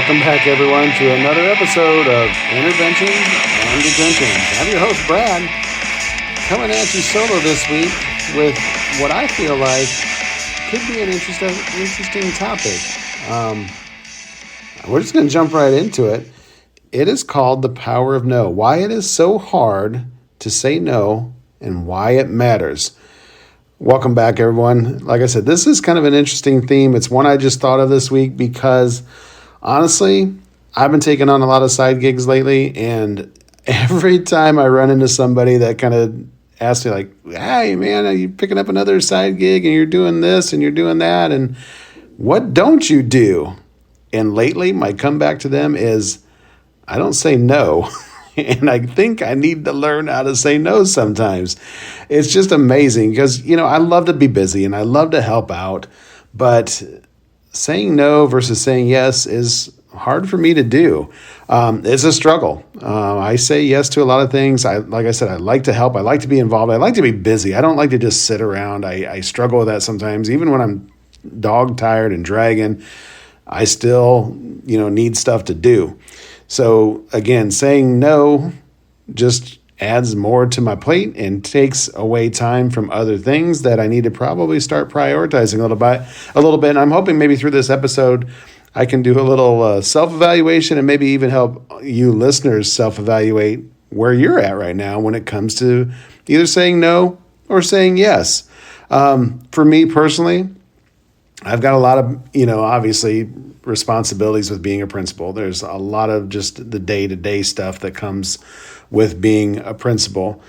Welcome back, everyone, to another episode of Interventions and Detentions. I'm your host, Brad, coming at you solo this week with what I feel like could be an interesting topic. We're just going to jump right into it. It is called the power of no. Why it is so hard to say no and why it matters. Welcome back, everyone. Like I said, this is kind of an interesting theme. It's one I just thought of this week because honestly, I've been taking on a lot of side gigs lately, and every time I run into somebody that kind of asks me like, hey man, are you picking up another side gig and you're doing this and you're doing that, and what don't you do? And lately my comeback to them is I don't say no. And I think I need to learn how to say no sometimes. It's just amazing because, I love to be busy and I love to help out, but saying no versus saying yes is hard for me to do. It's a struggle. I say yes to a lot of things. Like I said, I like to help. I like to be involved. I like to be busy. I don't like to just sit around. I struggle with that sometimes. Even when I'm dog tired and dragging, I still, need stuff to do. So again, saying no just adds more to my plate and takes away time from other things that I need to probably start prioritizing a little bit. And I'm hoping maybe through this episode, I can do a little self-evaluation and maybe even help you listeners self-evaluate where you're at right now when it comes to either saying no or saying yes. For me personally, I've got a lot of, obviously responsibilities with being a principal. There's a lot of just the day-to-day stuff that comes with being a principal.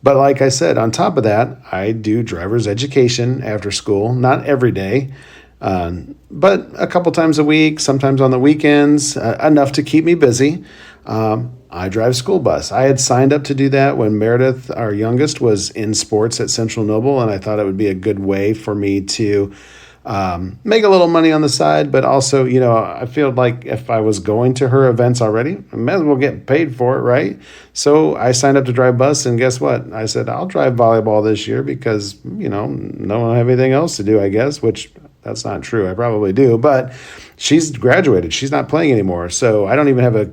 But like I said, on top of that, I do driver's education after school, not every day, but a couple times a week, sometimes on the weekends, enough to keep me busy. I drive school bus. I had signed up to do that when Meredith, our youngest, was in sports at Central Noble, and I thought it would be a good way for me to make a little money on the side, but also, I feel like if I was going to her events already, I might as well get paid for it, right? So I signed up to drive bus, and guess what? I said, I'll drive volleyball this year because, no one have anything else to do, I guess, which that's not true. I probably do, but she's graduated. She's not playing anymore. So I don't even have a,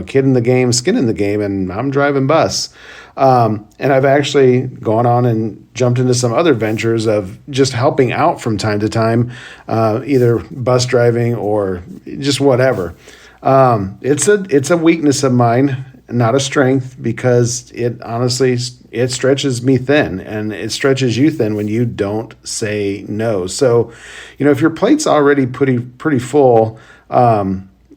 kid in the game, skin in the game, and I'm driving bus. And I've actually gone on and jumped into some other ventures of just helping out from time to time, either bus driving or just whatever. It's a weakness of mine, not a strength, because it honestly, it stretches me thin, and it stretches you thin when you don't say no. So, if your plate's already pretty full,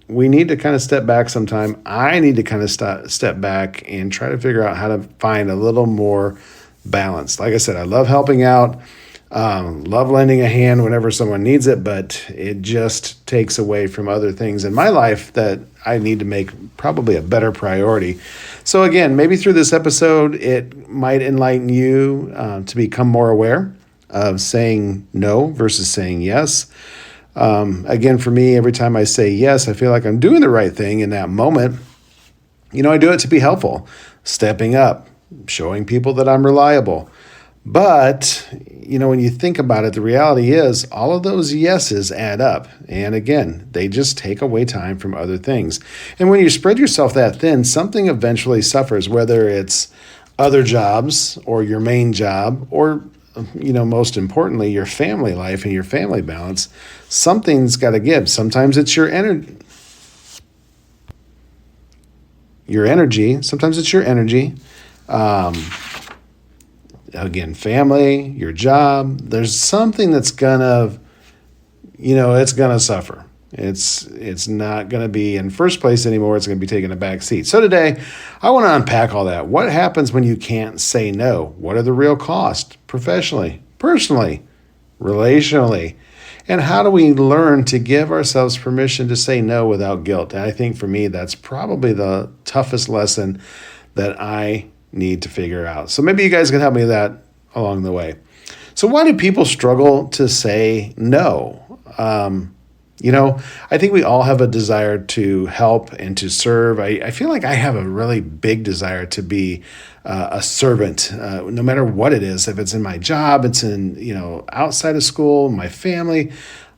we need to kind of step back sometime. I need to kind of step back and try to figure out how to find a little more balance. Like I said, I love helping out, love lending a hand whenever someone needs it, but it just takes away from other things in my life that I need to make probably a better priority. So again, maybe through this episode, it might enlighten you to become more aware of saying no versus saying yes. Again, for me, every time I say yes, I feel like I'm doing the right thing in that moment. I do it to be helpful, stepping up, showing people that I'm reliable. But, when you think about it, the reality is all of those yeses add up. And again, they just take away time from other things. And when you spread yourself that thin, something eventually suffers, whether it's other jobs or your main job or most importantly, your family life and your family balance. Something's got to give. Sometimes it's your energy. Sometimes it's your energy. Again, family, your job. There's something that's gonna, it's gonna suffer. It's not going to be in first place anymore. It's going to be taking a back seat. So today, I want to unpack all that. What happens when you can't say no? What are the real costs professionally, personally, relationally? And how do we learn to give ourselves permission to say no without guilt? And I think for me, that's probably the toughest lesson that I need to figure out. So maybe you guys can help me with that along the way. So why do people struggle to say no? I think we all have a desire to help and to serve. I feel like I have a really big desire to be a servant, no matter what it is. If it's in my job, it's in, outside of school, my family.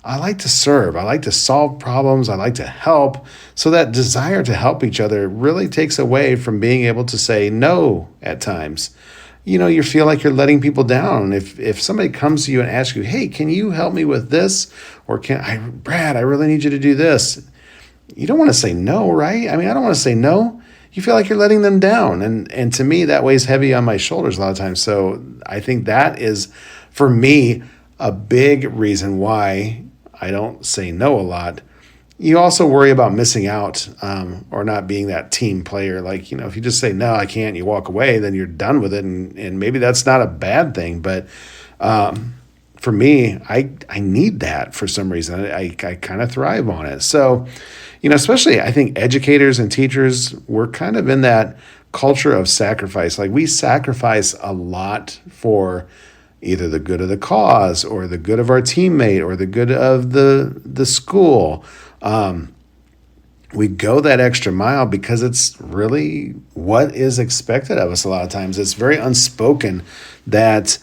I like to serve. I like to solve problems. I like to help. So that desire to help each other really takes away from being able to say no at times. You feel like you're letting people down. If somebody comes to you and asks you, hey, can you help me with this? Or Brad, I really need you to do this. You don't want to say no, right? I mean, I don't want to say no. You feel like you're letting them down. And to me, that weighs heavy on my shoulders a lot of times. So I think that is, for me, a big reason why I don't say no a lot. You also worry about missing out or not being that team player. Like, if you just say, no, I can't, you walk away, then you're done with it. And maybe that's not a bad thing. But for me, I need that for some reason. I kind of thrive on it. So, especially I think educators and teachers, we're kind of in that culture of sacrifice. Like we sacrifice a lot for either the good of the cause or the good of our teammate or the good of the school. We go that extra mile because it's really what is expected of us a lot of times. It's very unspoken that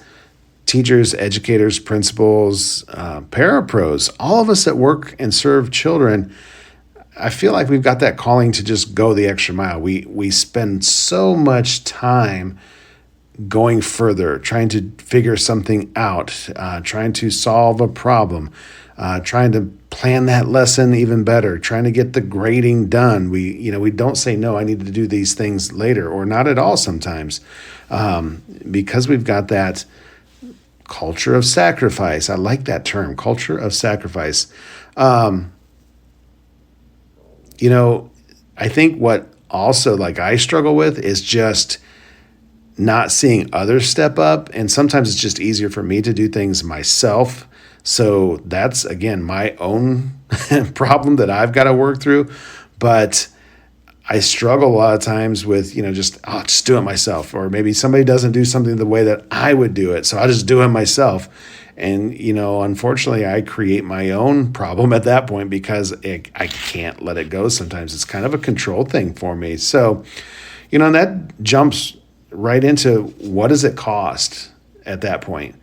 teachers, educators, principals, parapros, all of us that work and serve children, I feel like we've got that calling to just go the extra mile. We spend so much time going further, trying to figure something out, trying to solve a problem, trying to plan that lesson even better, trying to get the grading done. We don't say, no, I need to do these things later or not at all sometimes because we've got that culture of sacrifice. I like that term, culture of sacrifice. I think what also like I struggle with is just not seeing others step up. And sometimes it's just easier for me to do things myself. So that's, again, my own problem that I've got to work through. But I struggle a lot of times with, just do it myself. Or maybe somebody doesn't do something the way that I would do it. So I'll just do it myself. And, unfortunately, I create my own problem at that point because I can't let it go sometimes. It's kind of a control thing for me. So, and that jumps right into what does it cost at that point?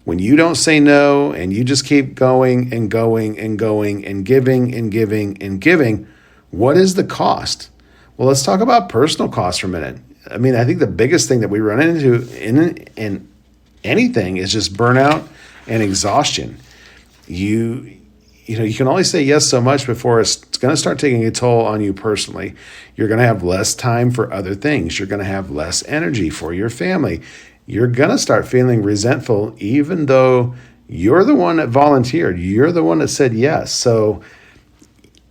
When you don't say no and you just keep going and going and going and giving and giving and giving, what is the cost? Well, let's talk about personal costs for a minute. I mean, I think the biggest thing that we run into in anything is just burnout and exhaustion. You can only say yes so much before it's going to start taking a toll on you personally. You're going to have less time for other things. You're going to have less energy for your family. You're going to start feeling resentful, even though you're the one that volunteered. You're the one that said yes. So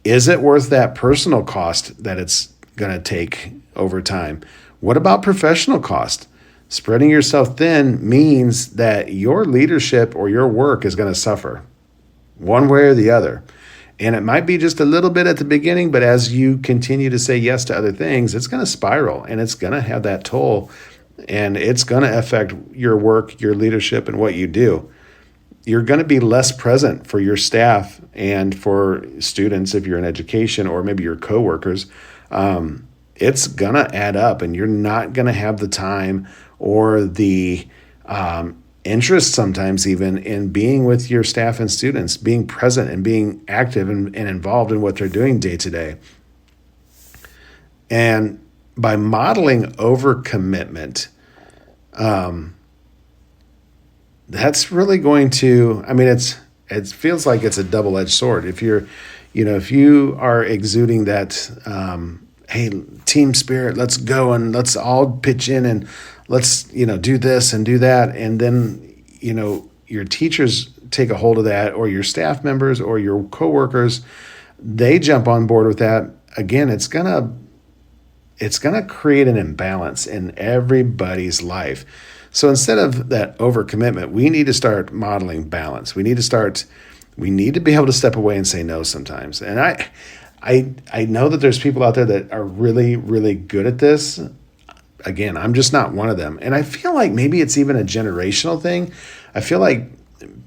is it worth that personal cost that it's going to take over time? What about professional cost? Spreading yourself thin means that your leadership or your work is going to suffer one way or the other. And it might be just a little bit at the beginning, but as you continue to say yes to other things, it's going to spiral and it's going to have that toll and it's going to affect your work, your leadership, and what you do. You're going to be less present for your staff and for students if you're in education or maybe your coworkers. It's going to add up and you're not going to have the time or the interest sometimes even in being with your staff and students, being present and being active and involved in what they're doing day to day. And by modeling overcommitment, that's really going to, it feels like it's a double-edged sword. If you are exuding that, hey, team spirit, let's go and let's all pitch in and let's, do this and do that. And then, your teachers take a hold of that or your staff members or your coworkers, they jump on board with that. Again, it's going to create an imbalance in everybody's life. So instead of that overcommitment, we need to start modeling balance. We need to be able to step away and say no sometimes. And I know that there's people out there that are really, really good at this. Again, I'm just not one of them. And I feel like maybe it's even a generational thing. I feel like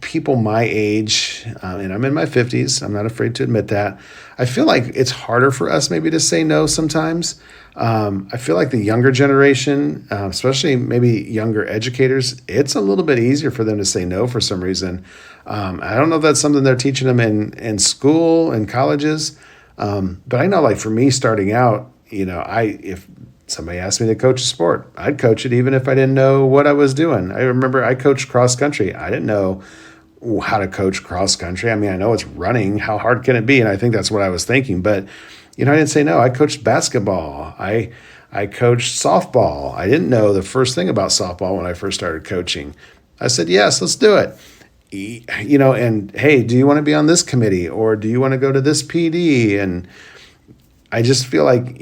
people my age, and I'm in my 50s, I'm not afraid to admit that. I feel like it's harder for us maybe to say no sometimes. I feel like the younger generation, especially maybe younger educators, it's a little bit easier for them to say no for some reason. I don't know if that's something they're teaching them in school and colleges, but I know, like for me starting out, if somebody asked me to coach a sport, I'd coach it even if I didn't know what I was doing. I remember I coached cross country. I didn't know how to coach cross country. I mean, I know it's running. How hard can it be? And I think that's what I was thinking. But, I didn't say no. I coached basketball. I coached softball. I didn't know the first thing about softball when I first started coaching. I said, yes, let's do it. And hey, do you want to be on this committee or do you want to go to this PD? And I just feel like,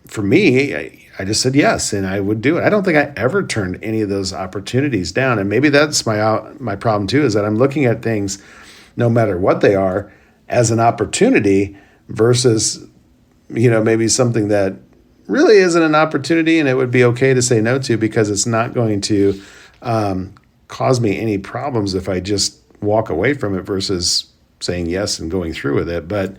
for me, I just said yes, and I would do it. I don't think I ever turned any of those opportunities down. And maybe that's my problem too, is that I'm looking at things, no matter what they are, as an opportunity versus, maybe something that really isn't an opportunity and it would be okay to say no to because it's not going to cause me any problems if I just walk away from it versus saying yes and going through with it. But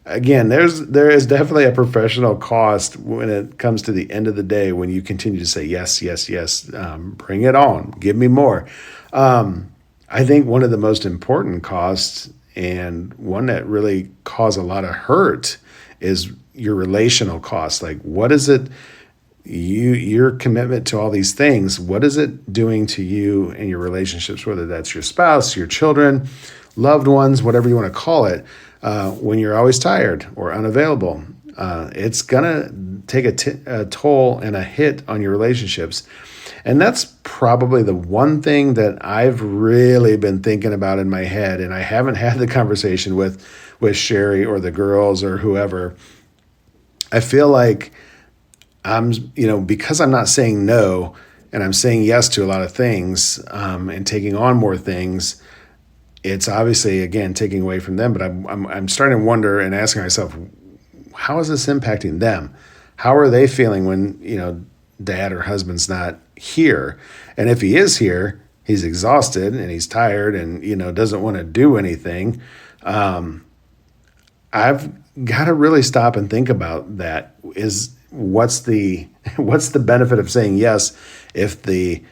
again, there is definitely a professional cost when it comes to the end of the day when you continue to say yes, yes, yes, bring it on, give me more. I think one of the most important costs and one that really cause a lot of hurt is your relational cost. Like, what is it? Your commitment to all these things, what is it doing to you and your relationships, whether that's your spouse, your children, loved ones, whatever you want to call it, when you're always tired or unavailable? It's going to take a toll and a hit on your relationships. And that's probably the one thing that I've really been thinking about in my head, and I haven't had the conversation with Sherry or the girls or whoever. I feel like because I'm not saying no and I'm saying yes to a lot of things and taking on more things, it's obviously, again, taking away from them. But I'm starting to wonder and asking myself, how is this impacting them? How are they feeling when, dad or husband's not here? And if he is here, he's exhausted and he's tired and, doesn't want to do anything. I've got to really stop and think about that. What's the benefit of saying yes if the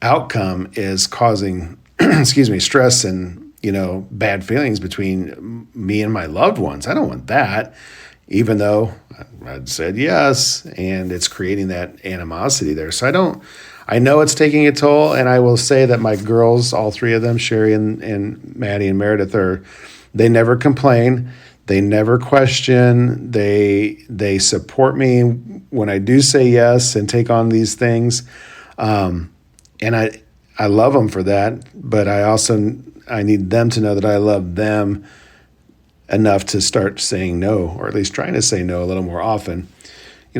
outcome is causing stress and bad feelings between me and my loved ones? I don't want that, even though I'd said yes, and it's creating that animosity there. So I know it's taking a toll, and I will say that my girls, all three of them, Sherry and Maddie and Meredith, they never complain. They never question. They support me when I do say yes and take on these things. And I love them for that, but I need them to know that I love them enough to start saying no, or at least trying to say no a little more often.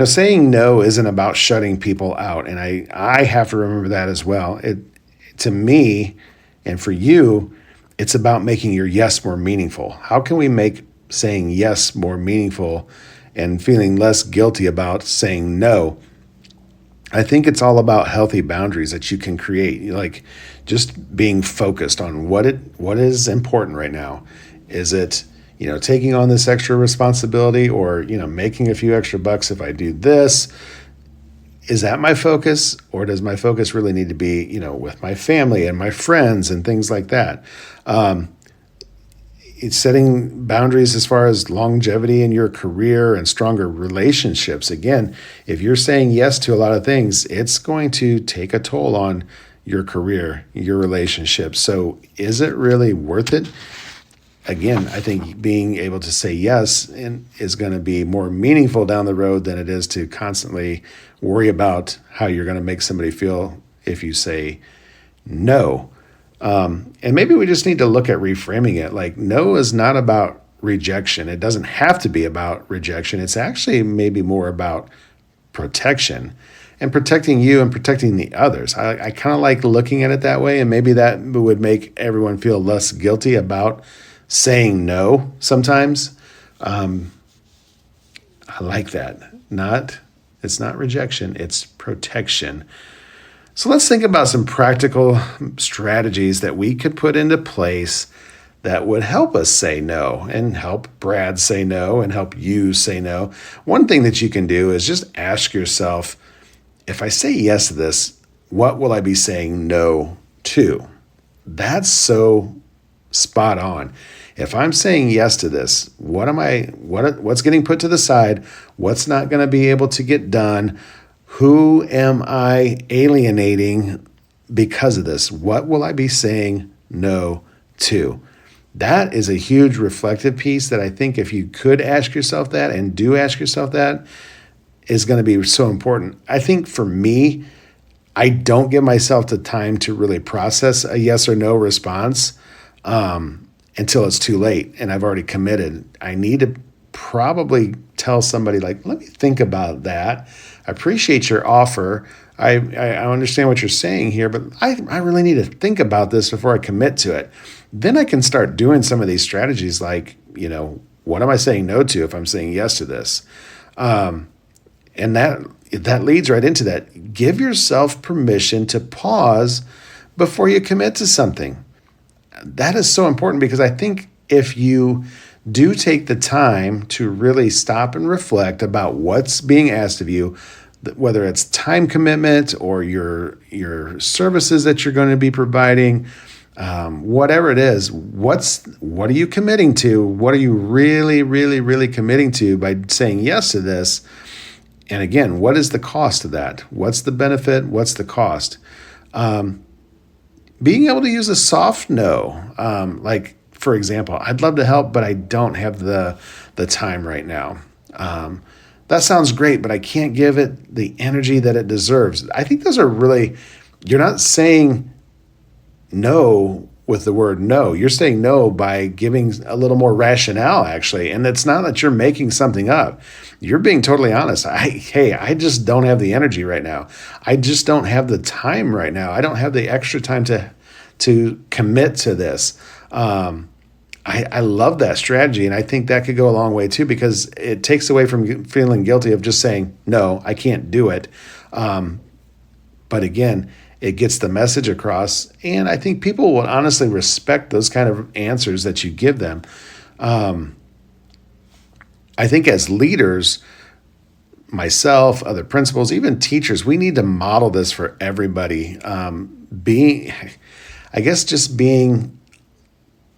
Saying no isn't about shutting people out, and I have to remember that as well. To me, and for you, it's about making your yes more meaningful. How can we make saying yes more meaningful and feeling less guilty about saying no? I think it's all about healthy boundaries that you can create, like just being focused on what is important right now. Is it, taking on this extra responsibility or, making a few extra bucks if I do this? Is that my focus, or does my focus really need to be, with my family and my friends and things like that? It's setting boundaries as far as longevity in your career and stronger relationships. Again, if you're saying yes to a lot of things, it's going to take a toll on your career, your relationships. So is it really worth it? Again, I think being able to say yes is going to be more meaningful down the road than it is to constantly worry about how you're going to make somebody feel if you say no. And maybe we just need to look at reframing it. Like, no is not about rejection. It doesn't have to be about rejection. It's actually maybe more about protection and protecting you and protecting the others. I kind of like looking at it that way, and maybe that would make everyone feel less guilty about saying no sometimes. I like that. It's not rejection, it's protection. So let's think about some practical strategies that we could put into place that would help us say no and help Brad say no and help you say no. One thing that you can do is just ask yourself, if I say yes to this, what will I be saying no to? That's so spot on. If I'm saying yes to this, what's getting put to the side? What's not going to be able to get done? Who am I alienating because of this? What will I be saying no to? That is a huge reflective piece that I think if you could ask yourself that and do ask yourself that is going to be so important. I think for me, I don't give myself the time to really process a yes or no response until it's too late and I've already committed. I need to probably tell somebody like, let me think about that. I appreciate your offer. I understand what you're saying here, but I really need to think about this before I commit to it. Then I can start doing some of these strategies like, what am I saying no to if I'm saying yes to this? And that leads right into that. Give yourself permission to pause before you commit to something. That is so important because I think if you do take the time to really stop and reflect about what's being asked of you, whether it's time commitment or your services that you're going to be providing, whatever it is, what are you committing to? What are you really, really, really committing to by saying yes to this? And again, what is the cost of that? What's the benefit? What's the cost? Being able to use a soft no, like for example, I'd love to help, but I don't have the time right now. That sounds great, but I can't give it the energy that it deserves. I think those are really, you're not saying no with the word no. You're saying no by giving a little more rationale, actually. And it's not that you're making something up. You're being totally honest. I just don't have the energy right now. I just don't have the time right now. I don't have the extra time to commit to this. I love that strategy, and I think that could go a long way too because it takes away from feeling guilty of just saying, no, I can't do it. But again, it gets the message across, and I think people will honestly respect those kind of answers that you give them. I think as leaders, myself, other principals, even teachers, we need to model this for everybody. Being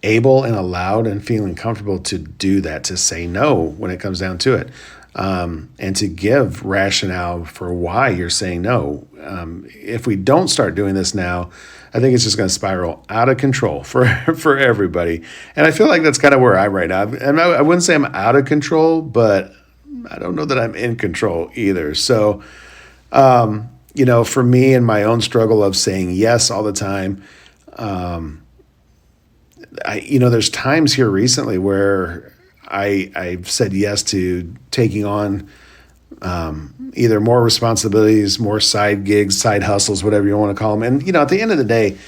able and allowed and feeling comfortable to do that, to say no when it comes down to it, and to give rationale for why you're saying no. If we don't start doing this now, I think it's just going to spiral out of control for everybody. And I feel like that's kind of where I'm right now. And I wouldn't say I'm out of control, but I don't know that I'm in control either. So, for me and my own struggle of saying yes all the time, there's times here recently where I've said yes to taking on either more responsibilities, more side gigs, side hustles, whatever you want to call them. And, at the end of the day,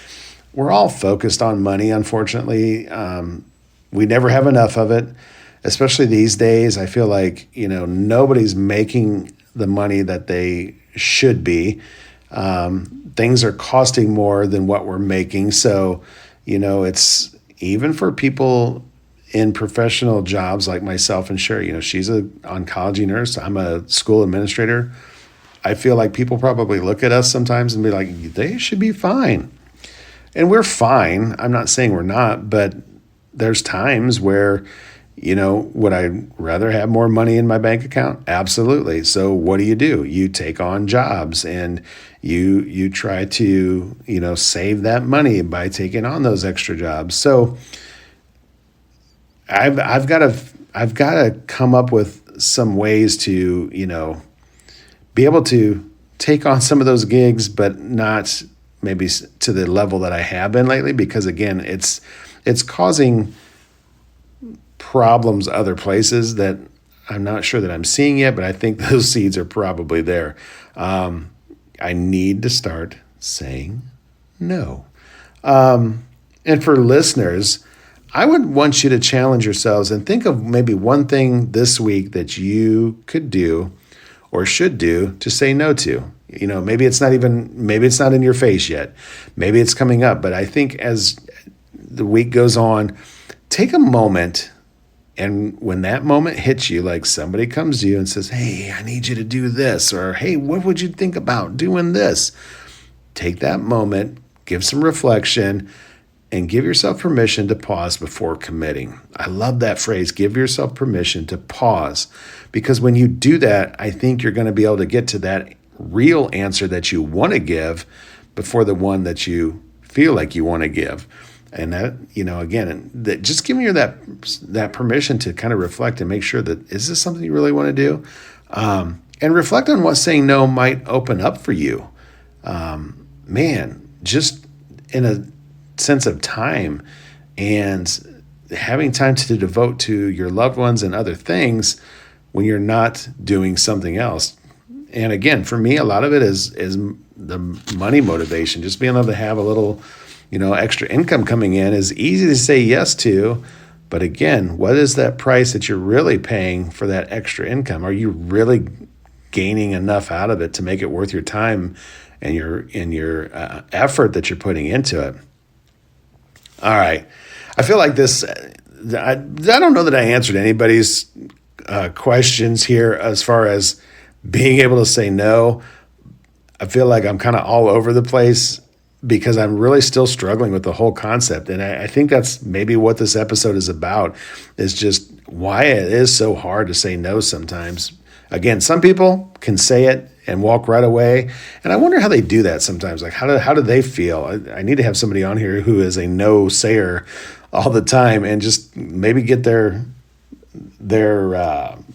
we're all focused on money, unfortunately. We never have enough of it, especially these days. I feel like, nobody's making the money that they should be. Things are costing more than what we're making. So, it's even for people in professional jobs like myself and Sherry, she's an oncology nurse. I'm a school administrator. I feel like people probably look at us sometimes and be like, they should be fine. And we're fine. I'm not saying we're not, but there's times where, would I rather have more money in my bank account? Absolutely. So what do? You take on jobs and you try to, save that money by taking on those extra jobs. So I've got to come up with some ways to, be able to take on some of those gigs, but not maybe to the level that I have been lately, because again, it's causing problems other places that I'm not sure that I'm seeing yet, but I think those seeds are probably there. I need to start saying no. And for listeners, I would want you to challenge yourselves and think of maybe one thing this week that you could do or should do to say no to. Maybe it's not in your face yet. Maybe it's coming up. But I think as the week goes on, take a moment. And when that moment hits you, like somebody comes to you and says, hey, I need you to do this, or hey, what would you think about doing this? Take that moment, give some reflection, and give yourself permission to pause before committing. I love that phrase, give yourself permission to pause, because when you do that, I think you're going to be able to get to that real answer that you want to give before the one that you feel like you want to give. And that, again, that just giving you that permission to kind of reflect and make sure that, is this something you really want to do? And reflect on what saying no might open up for you. Just in a sense of time and having time to devote to your loved ones and other things when you're not doing something else. And again, for me, a lot of it is the money motivation, just being able to have a little, extra income coming in is easy to say yes to. But again, what is that price that you're really paying for that extra income? Are you really gaining enough out of it to make it worth your time and your effort that you're putting into it? All right. I feel like this, I don't know that I answered anybody's questions here as far as being able to say no. I feel like I'm kind of all over the place because I'm really still struggling with the whole concept. And I think that's maybe what this episode is about, is just why it is so hard to say no sometimes. Again, some people can say it and walk right away. And I wonder how they do that sometimes. Like, how do they feel? I need to have somebody on here who is a no sayer all the time and just maybe get their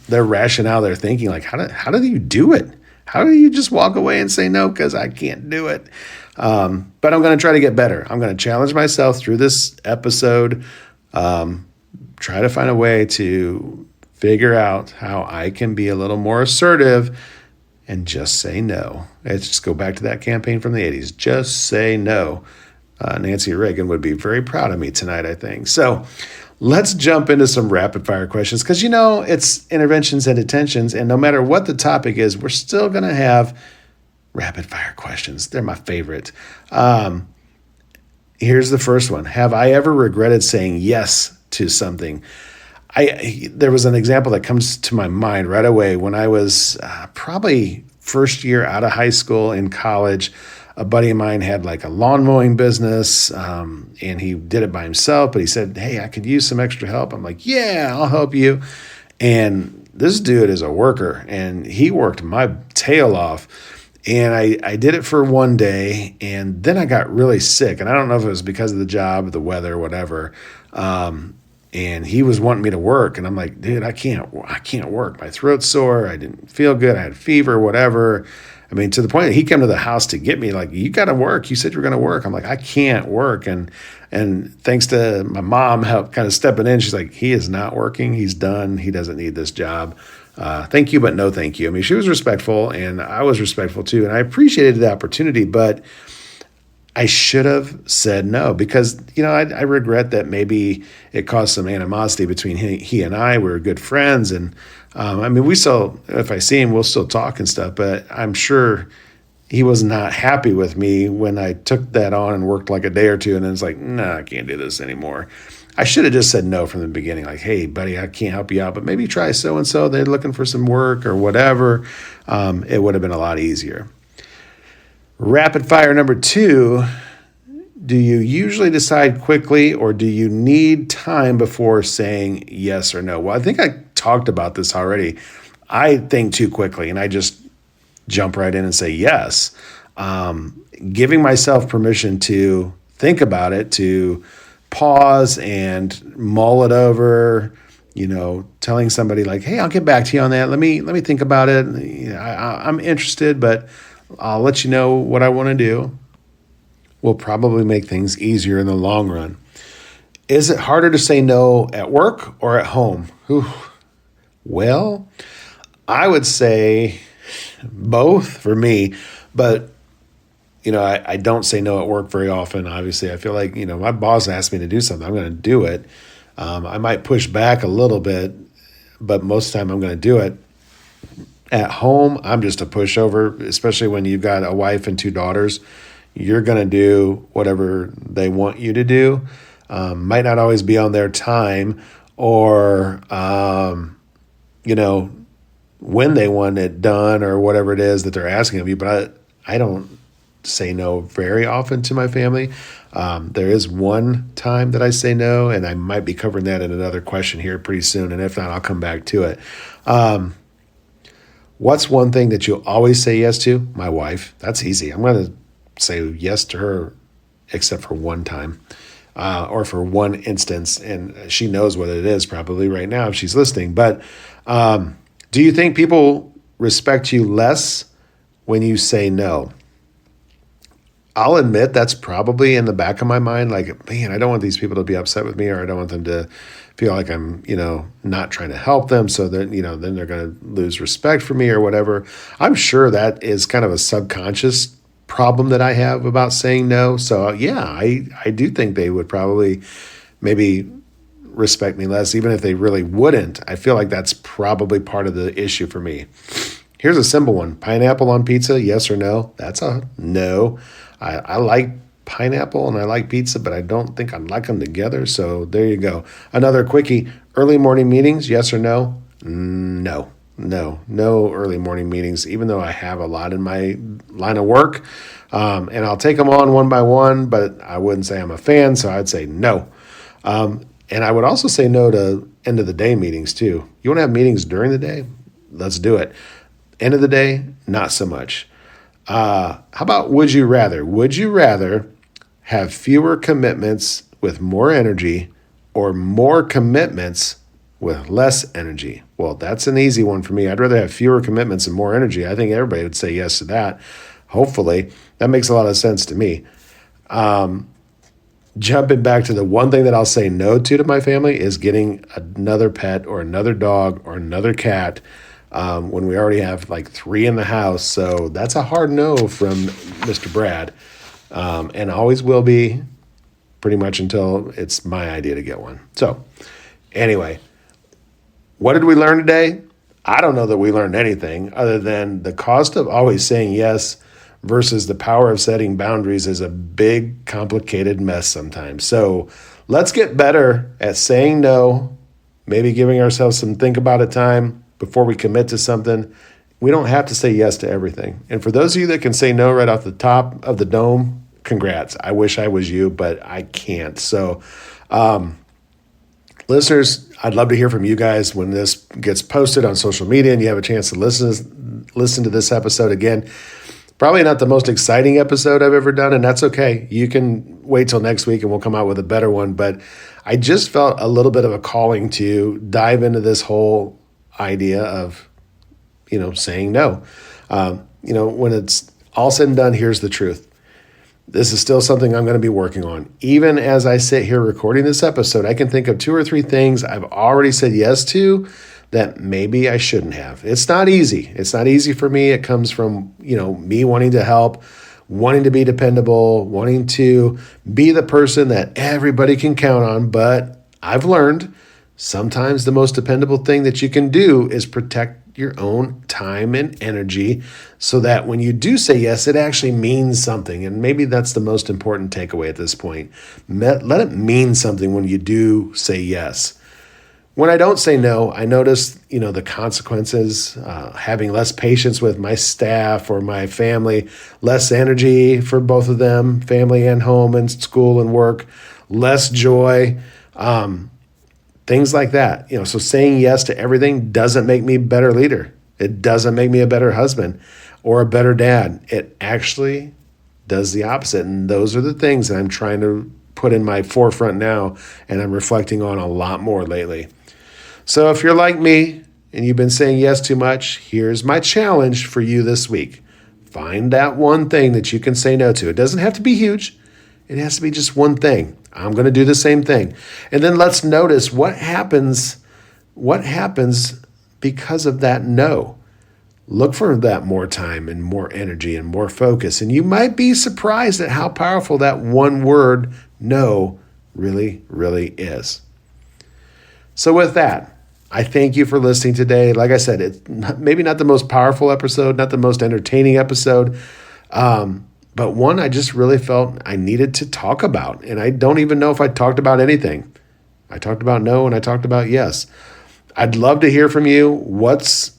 rationale, their thinking. Like, how do you do it? How do you just walk away and say no? Because I can't do it. But I'm going to try to get better. I'm going to challenge myself through this episode. Try to find a way to figure out how I can be a little more assertive and just say no. Let's just go back to that campaign from the 80s. Just say no. Nancy Reagan would be very proud of me tonight, I think. So let's jump into some rapid fire questions because, it's interventions and detentions. And no matter what the topic is, we're still going to have rapid fire questions. They're my favorite. Here's the first one. Have I ever regretted saying yes to something? There was an example that comes to my mind right away when I was probably first year out of high school in college. A buddy of mine had like a lawn mowing business, and he did it by himself, but he said, hey, I could use some extra help. I'm like, yeah, I'll help you. And this dude is a worker, and he worked my tail off. And I did it for one day, and then I got really sick. And I don't know if it was because of the job, the weather, whatever. And he was wanting me to work. And I'm like, dude, I can't work. My throat's sore. I didn't feel good. I had fever, whatever. I mean, to the point that he came to the house to get me, like, you got to work. You said you were going to work. I'm like, I can't work. And thanks to my mom help kind of stepping in, she's like, he is not working. He's done. He doesn't need this job. Thank you, but no thank you. I mean, she was respectful, and I was respectful too. And I appreciated the opportunity, but I should have said no because, I regret that maybe it caused some animosity between he and I. We were good friends. And we still, if I see him, we'll still talk and stuff. But I'm sure he was not happy with me when I took that on and worked like a day or two. And then it's like, no, I can't do this anymore. I should have just said no from the beginning. Like, hey, buddy, I can't help you out, but maybe try so-and-so. They're looking for some work or whatever. It would have been a lot easier. Rapid fire number 2, do you usually decide quickly or do you need time before saying yes or no? Well, I think I talked about this already. I think too quickly and I just jump right in and say yes. Giving myself permission to think about it, to pause and mull it over, telling somebody like, hey, I'll get back to you on that. Let me think about it. I'm interested, but I'll let you know what I want to do, will probably make things easier in the long run. Is it harder to say no at work or at home? Well, I would say both for me, but I don't say no at work very often. Obviously, I feel like, my boss asked me to do something, I'm going to do it. I might push back a little bit, but most of the time I'm going to do it. At home, I'm just a pushover, especially when you've got a wife and two daughters. You're going to do whatever they want you to do. Might not always be on their time or, when they want it done or whatever it is that they're asking of you. But I don't say no very often to my family. There is one time that I say no, and I might be covering that in another question here pretty soon. And if not, I'll come back to it. What's one thing that you always say yes to? My wife. That's easy. I'm going to say yes to her except for one time or for one instance. And she knows what it is probably right now if she's listening. But do you think people respect you less when you say no? I'll admit that's probably in the back of my mind. Like, man, I don't want these people to be upset with me, or I don't want them to feel like I'm, not trying to help them. So that, then they're going to lose respect for me or whatever. I'm sure that is kind of a subconscious problem that I have about saying no. So yeah, I do think they would probably maybe respect me less, even if they really wouldn't. I feel like that's probably part of the issue for me. Here's a simple one. Pineapple on pizza, yes or no? That's a no. I like pineapple and I like pizza, but I don't think I like them together. So there you go. Another quickie. Early morning meetings, yes or no? No early morning meetings, even though I have a lot in my line of work. And I'll take them on one by one, but I wouldn't say I'm a fan. So I'd say no. And I would also say no to end of the day meetings too. You want to have meetings during the day? Let's do it. End of the day, not so much. How about would you rather? Would you rather have fewer commitments with more energy or more commitments with less energy? Well, that's an easy one for me. I'd rather have fewer commitments and more energy. I think everybody would say yes to that. Hopefully, that makes a lot of sense to me. Jumping back to the one thing that I'll say no to my family is getting another pet or another dog or another cat when we already have like 3 in the house. So that's a hard no from Mr. Brad, and always will be pretty much until it's my idea to get one. So anyway, what did we learn today? I don't know that we learned anything other than the cost of always saying yes versus the power of setting boundaries is a big, complicated mess sometimes. So let's get better at saying no, maybe giving ourselves some think about it time before we commit to something. We don't have to say yes to everything. And for those of you that can say no right off the top of the dome, congrats. I wish I was you, but I can't. So, listeners, I'd love to hear from you guys when this gets posted on social media and you have a chance to listen to this episode again. Probably not the most exciting episode I've ever done, and that's okay. You can wait till next week and we'll come out with a better one. But I just felt a little bit of a calling to dive into this whole idea of, saying no. When it's all said and done, here's the truth. This is still something I'm going to be working on. Even as I sit here recording this episode, I can think of 2 or 3 things I've already said yes to that maybe I shouldn't have. It's not easy. It's not easy for me. It comes from, me wanting to help, wanting to be dependable, wanting to be the person that everybody can count on. But I've learned sometimes the most dependable thing that you can do is protect your own time and energy so that when you do say yes, it actually means something. And maybe that's the most important takeaway at this point. Let it mean something when you do say yes. When I don't say no, I notice, the consequences, having less patience with my staff or my family, less energy for both of them, family and home and school and work, less joy, things like that. So saying yes to everything doesn't make me a better leader. It doesn't make me a better husband or a better dad. It actually does the opposite. And those are the things that I'm trying to put in my forefront now, and I'm reflecting on a lot more lately. So if you're like me and you've been saying yes too much, here's my challenge for you this week. Find that one thing that you can say no to. It doesn't have to be huge. It has to be just one thing. I'm going to do the same thing. And then let's notice what happens because of that no. Look for that more time and more energy and more focus. And you might be surprised at how powerful that one word no really, really is. So with that, I thank you for listening today. Like I said, it's maybe not the most powerful episode, not the most entertaining episode, but one I just really felt I needed to talk about. And I don't even know if I talked about anything. I talked about no and I talked about yes. I'd love to hear from you. What's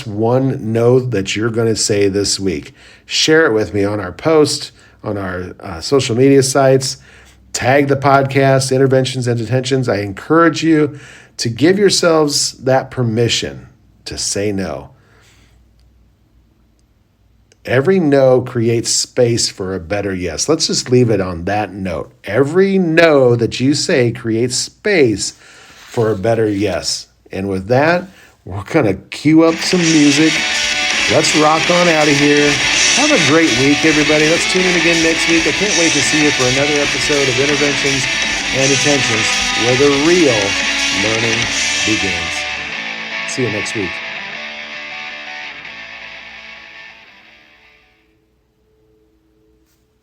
one no that you're going to say this week? Share it with me on our post, on our social media sites. Tag the podcast, Interventions and Detentions. I encourage you to give yourselves that permission to say no. Every no creates space for a better yes. Let's just leave it on that note. Every no that you say creates space for a better yes. And with that, we're going to cue up some music. Let's rock on out of here. Have a great week, everybody. Let's tune in again next week. I can't wait to see you for another episode of Interventions and Detentions, where the real learning begins. See you next week.